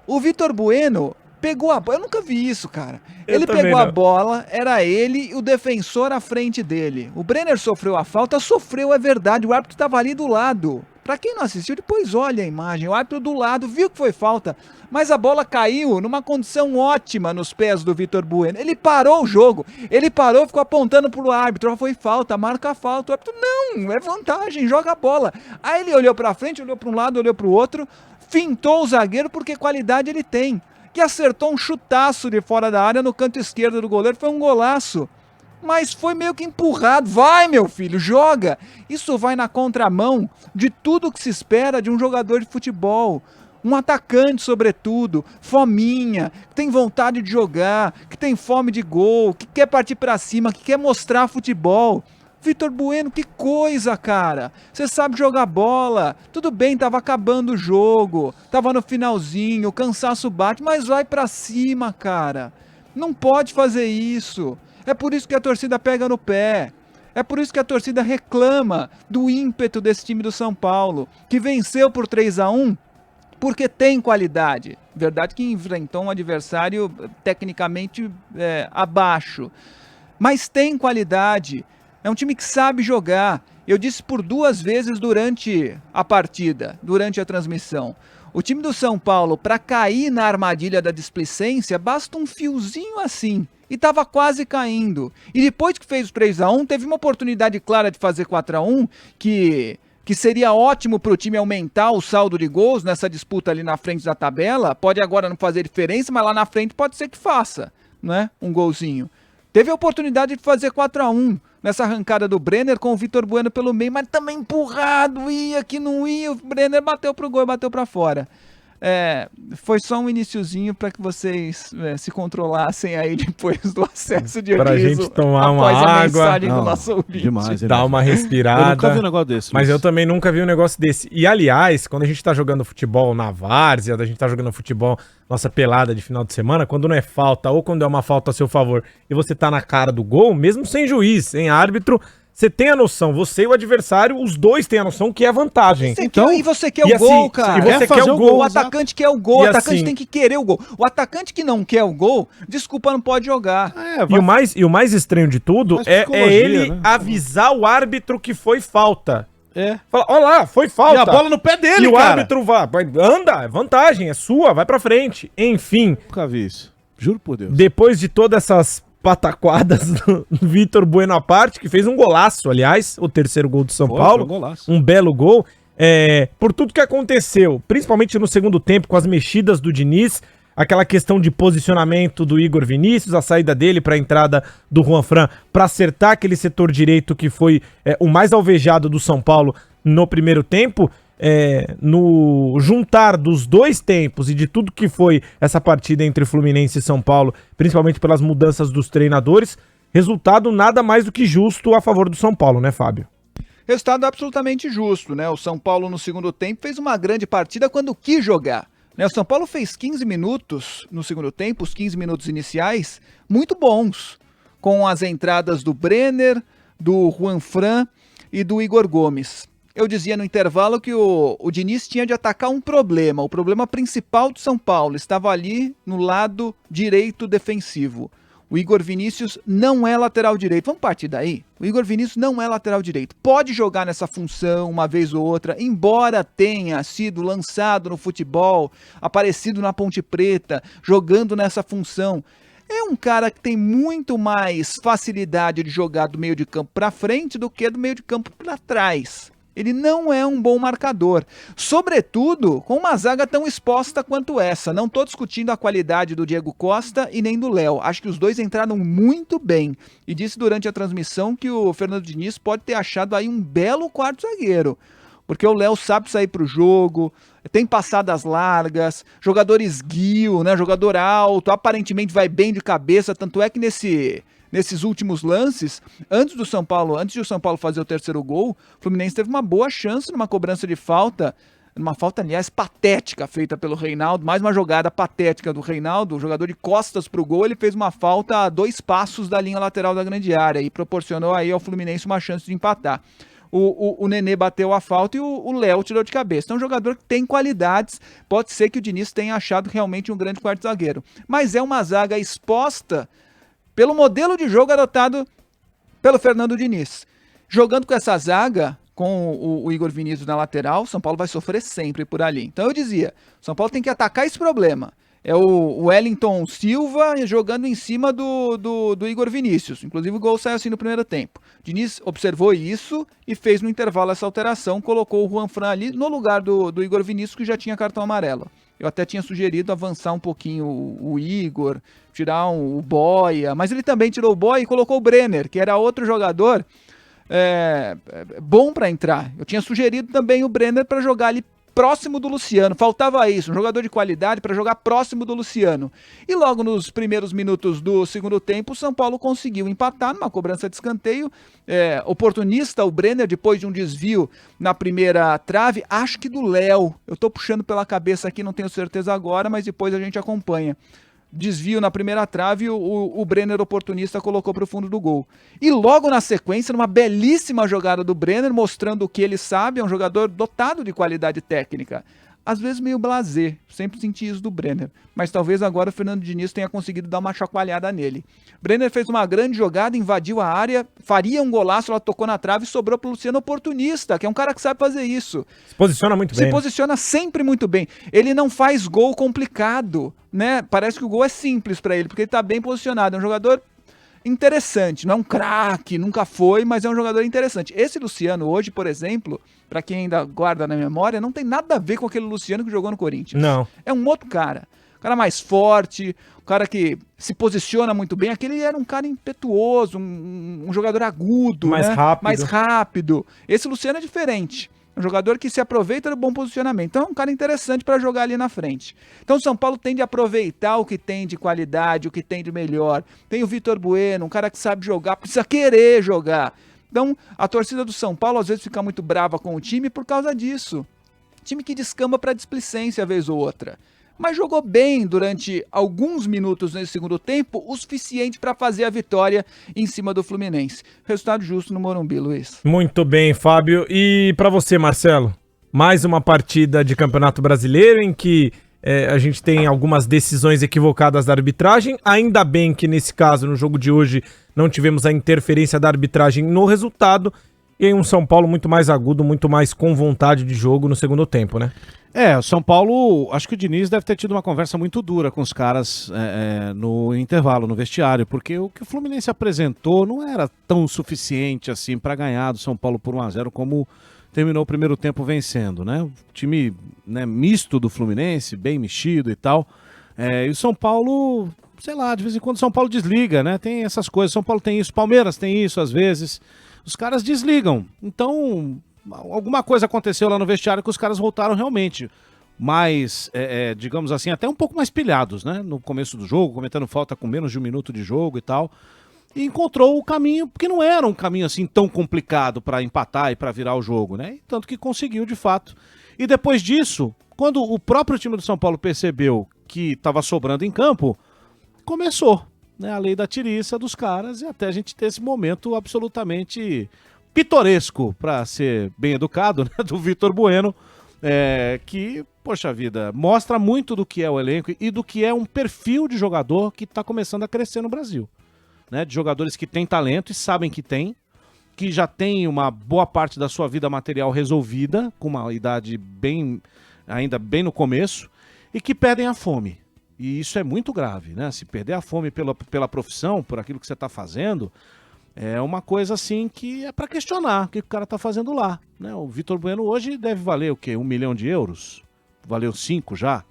O Vitor Bueno pegou a bola, eu nunca vi isso, cara. Ele pegou a bola, era ele e o defensor à frente dele. O Brenner sofreu a falta, sofreu, é verdade, o árbitro estava ali do lado. Pra quem não assistiu, depois olha a imagem, o árbitro do lado viu que foi falta, mas a bola caiu numa condição ótima nos pés do Vitor Bueno. Ele parou o jogo, ele parou, ficou apontando pro árbitro, foi falta, marca a falta. O árbitro, não, é vantagem, joga a bola. Aí ele olhou pra frente, olhou pra um lado, olhou pro outro, fintou o zagueiro porque qualidade ele tem. Que acertou um chutaço de fora da área no canto esquerdo do goleiro, foi um golaço. Mas foi meio que empurrado. Vai, meu filho, joga. Isso vai na contramão de tudo que se espera de um jogador de futebol. Um atacante, sobretudo, fominha, que tem vontade de jogar, que tem fome de gol, que quer partir pra cima, que quer mostrar futebol. Vitor Bueno, que coisa, cara. Você sabe jogar bola. Tudo bem, tava acabando o jogo, tava no finalzinho, o cansaço bate, mas vai pra cima, cara. Não pode fazer isso. É por isso que a torcida pega no pé. É por isso que a torcida reclama do ímpeto desse time do São Paulo, que venceu por 3-1, porque tem qualidade. Verdade que enfrentou um adversário tecnicamente abaixo. Mas tem qualidade. É um time que sabe jogar. Eu disse por 2 vezes durante a partida, durante a transmissão. O time do São Paulo, para cair na armadilha da displicência, basta um fiozinho assim. E estava quase caindo. E depois que fez o 3-1, teve uma oportunidade clara de fazer 4-1, que seria ótimo para o time aumentar o saldo de gols nessa disputa ali na frente da tabela. Pode agora não fazer diferença, mas lá na frente pode ser que faça, né? Um golzinho. Teve a oportunidade de fazer 4-1 nessa arrancada do Brenner com o Vitor Bueno pelo meio, mas também empurrado, ia que não ia, o Brenner bateu pro gol e bateu para fora. Foi só um iniciozinho para que vocês se controlassem aí depois do acesso de pra riso, gente tomar uma após a água, mensagem do nosso ouvinte. Demais, dar uma respirada. Eu nunca vi um negócio desse. Mas eu também nunca vi um negócio desse. E aliás, quando a gente tá jogando futebol na várzea, a gente tá jogando futebol, nossa pelada de final de semana, quando não é falta ou quando é uma falta a seu favor e você tá na cara do gol, mesmo sem juiz, sem árbitro, você tem a noção, você e o adversário, os dois têm a noção que é vantagem. E você quer o gol, cara. E você quer o gol. O atacante quer o gol, o atacante assim, tem que querer o gol. O atacante que não quer o gol, desculpa, não pode jogar. E o mais estranho de tudo é ele, né, avisar o árbitro que foi falta. Fala, olha lá, foi falta. E a bola no pé dele, e o árbitro vai, anda, é vantagem, é sua, vai pra frente. Enfim. Nunca vi isso. Juro por Deus. Depois de todas essas pataquadas do Vitor Bueno à parte, que fez um golaço, aliás, o terceiro gol do São Paulo, um belo gol, por tudo que aconteceu, principalmente no segundo tempo, com as mexidas do Diniz, aquela questão de posicionamento do Igor Vinícius, a saída dele para a entrada do Juanfran, para acertar aquele setor direito que foi o mais alvejado do São Paulo no primeiro tempo. No juntar dos dois tempos e de tudo que foi essa partida entre Fluminense e São Paulo, principalmente pelas mudanças dos treinadores, resultado nada mais do que justo a favor do São Paulo, né, Fábio? Resultado absolutamente justo, né? O São Paulo no segundo tempo fez uma grande partida quando quis jogar, né? O São Paulo fez 15 minutos no segundo tempo, os 15 minutos iniciais, muito bons, com as entradas do Brenner, do Juanfran e do Igor Gomes. Eu dizia no intervalo que o Diniz tinha de atacar um problema. O problema principal do São Paulo estava ali no lado direito defensivo. O Igor Vinícius não é lateral direito. Vamos partir daí? O Igor Vinícius não é lateral direito. Pode jogar nessa função uma vez ou outra, embora tenha sido lançado no futebol, aparecido na Ponte Preta, jogando nessa função. É um cara que tem muito mais facilidade de jogar do meio de campo para frente do que do meio de campo para trás. Ele não é um bom marcador, sobretudo com uma zaga tão exposta quanto essa. Não estou discutindo a qualidade do Diego Costa e nem do Léo. Acho que os dois entraram muito bem. E disse durante a transmissão que o Fernando Diniz pode ter achado aí um belo quarto zagueiro. Porque o Léo sabe sair para o jogo, tem passadas largas, jogador esguio, né? Jogador alto, aparentemente vai bem de cabeça. Tanto é que nesses últimos lances, antes de o São Paulo fazer o terceiro gol, o Fluminense teve uma boa chance numa cobrança de falta, uma falta, aliás, patética feita pelo Reinaldo, mais uma jogada patética do Reinaldo, o jogador de costas pro gol, ele fez uma falta a 2 passos da linha lateral da grande área e proporcionou aí ao Fluminense uma chance de empatar. o Nenê bateu a falta e o Léo tirou de cabeça. Então é um jogador que tem qualidades, pode ser que o Diniz tenha achado realmente um grande quarto zagueiro. Mas é uma zaga exposta pelo modelo de jogo adotado pelo Fernando Diniz. Jogando com essa zaga, com o Igor Vinícius na lateral, São Paulo vai sofrer sempre por ali. Então eu dizia, São Paulo tem que atacar esse problema. É o Wellington Silva jogando em cima do Igor Vinícius. Inclusive o gol saiu assim no primeiro tempo. Diniz observou isso e fez no intervalo essa alteração, colocou o Juan Fran ali no lugar do Igor Vinícius, que já tinha cartão amarelo. Eu até tinha sugerido avançar um pouquinho o Igor, tirar o Boia, mas ele também tirou o Boia e colocou o Brenner, que era outro jogador bom para entrar. Eu tinha sugerido também o Brenner para jogar ali próximo do Luciano, faltava isso, um jogador de qualidade para jogar próximo do Luciano. E logo nos primeiros minutos do segundo tempo, o São Paulo conseguiu empatar numa cobrança de escanteio, oportunista, o Brenner, depois de um desvio na primeira trave, acho que do Léo, eu tô puxando pela cabeça aqui, não tenho certeza agora, mas depois a gente acompanha. Desvio na primeira trave, o Brenner oportunista colocou para o fundo do gol. E logo na sequência, numa belíssima jogada do Brenner, mostrando o que ele sabe, é um jogador dotado de qualidade técnica. Às vezes meio blasé, sempre senti isso do Brenner, mas talvez agora o Fernando Diniz tenha conseguido dar uma chacoalhada nele. Brenner fez uma grande jogada, invadiu a área, faria um golaço, ela tocou na trave e sobrou para o Luciano oportunista, que é um cara que sabe fazer isso. Se posiciona muito bem. Se posiciona sempre muito bem. Ele não faz gol complicado, né? Parece que o gol é simples para ele, porque ele está bem posicionado. É um jogador interessante, não é um craque, nunca foi, mas é um jogador interessante. Esse Luciano hoje, por exemplo, para quem ainda guarda na memória, não tem nada a ver com aquele Luciano que jogou no Corinthians. Não. É um outro cara. Um cara mais forte, um cara que se posiciona muito bem. Aquele era um cara impetuoso, um jogador agudo, mais rápido. Mais rápido. Esse Luciano é diferente. Um jogador que se aproveita do bom posicionamento. Então é um cara interessante para jogar ali na frente. Então o São Paulo tem de aproveitar o que tem de qualidade, o que tem de melhor. Tem o Vitor Bueno, um cara que sabe jogar, precisa querer jogar. Então a torcida do São Paulo às vezes fica muito brava com o time por causa disso. Time que descamba para displicência vez ou outra. Mas jogou bem durante alguns minutos nesse segundo tempo, o suficiente para fazer a vitória em cima do Fluminense. Resultado justo no Morumbi, Luiz. Muito bem, Fábio. E para você, Marcelo? Mais uma partida de Campeonato Brasileiro em que a gente tem algumas decisões equivocadas da arbitragem. Ainda bem que nesse caso, no jogo de hoje, não tivemos a interferência da arbitragem no resultado. E em um São Paulo muito mais agudo, muito mais com vontade de jogo no segundo tempo, né? O São Paulo, acho que o Diniz deve ter tido uma conversa muito dura com os caras no intervalo, no vestiário, porque o que o Fluminense apresentou não era tão suficiente assim para ganhar do São Paulo por 1-0 como terminou o primeiro tempo vencendo, né? O time, né, misto do Fluminense, bem mexido e tal, e o São Paulo, sei lá, de vez em quando o São Paulo desliga, né? Tem essas coisas, São Paulo tem isso, Palmeiras tem isso às vezes, os caras desligam, então alguma coisa aconteceu lá no vestiário que os caras voltaram realmente mais, digamos assim, até um pouco mais pilhados, né? No começo do jogo, cometendo falta com menos de 1 minuto de jogo e tal. E encontrou o caminho, porque não era um caminho assim tão complicado para empatar e para virar o jogo, né? E tanto que conseguiu de fato. E depois disso, quando o próprio time do São Paulo percebeu que estava sobrando em campo, começou, né, a lei da tiriça dos caras e até a gente ter esse momento absolutamente pitoresco, para ser bem educado, né, do Vitor Bueno, que, poxa vida, mostra muito do que é o elenco e do que é um perfil de jogador que está começando a crescer no Brasil, né, de jogadores que têm talento e sabem que tem, que já tem uma boa parte da sua vida material resolvida, com uma idade ainda bem no começo, e que perdem a fome. E isso é muito grave, né? Se perder a fome pela profissão, por aquilo que você está fazendo, é uma coisa assim que é para questionar o que o cara está fazendo lá, né? O Vitor Bueno hoje deve valer o quê? 1 milhão de euros? Valeu 5 já,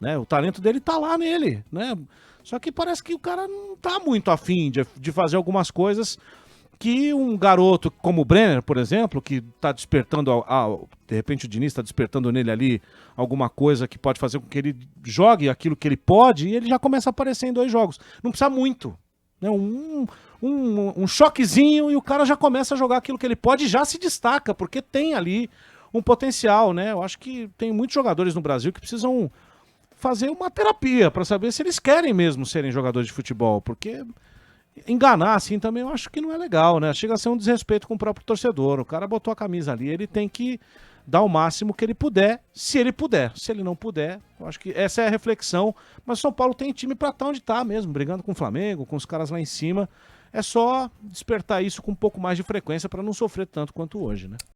né? O talento dele tá lá nele, né? Só que parece que o cara não tá muito afim de fazer algumas coisas que um garoto como o Brenner, por exemplo, que tá despertando, de repente o Diniz está despertando nele ali alguma coisa que pode fazer com que ele jogue aquilo que ele pode e ele já começa a aparecer em 2 jogos. Não precisa muito, né? Um choquezinho e o cara já começa a jogar aquilo que ele pode e já se destaca, porque tem ali um potencial, né? Eu acho que tem muitos jogadores no Brasil que precisam fazer uma terapia para saber se eles querem mesmo serem jogadores de futebol, porque enganar assim também eu acho que não é legal, né? Chega a ser um desrespeito com o próprio torcedor. O cara botou a camisa ali, ele tem que dar o máximo que ele puder, se ele puder. Se ele não puder, eu acho que essa é a reflexão. Mas o São Paulo tem time pra estar onde tá mesmo, brigando com o Flamengo, com os caras lá em cima. É só despertar isso com um pouco mais de frequência para não sofrer tanto quanto hoje, né?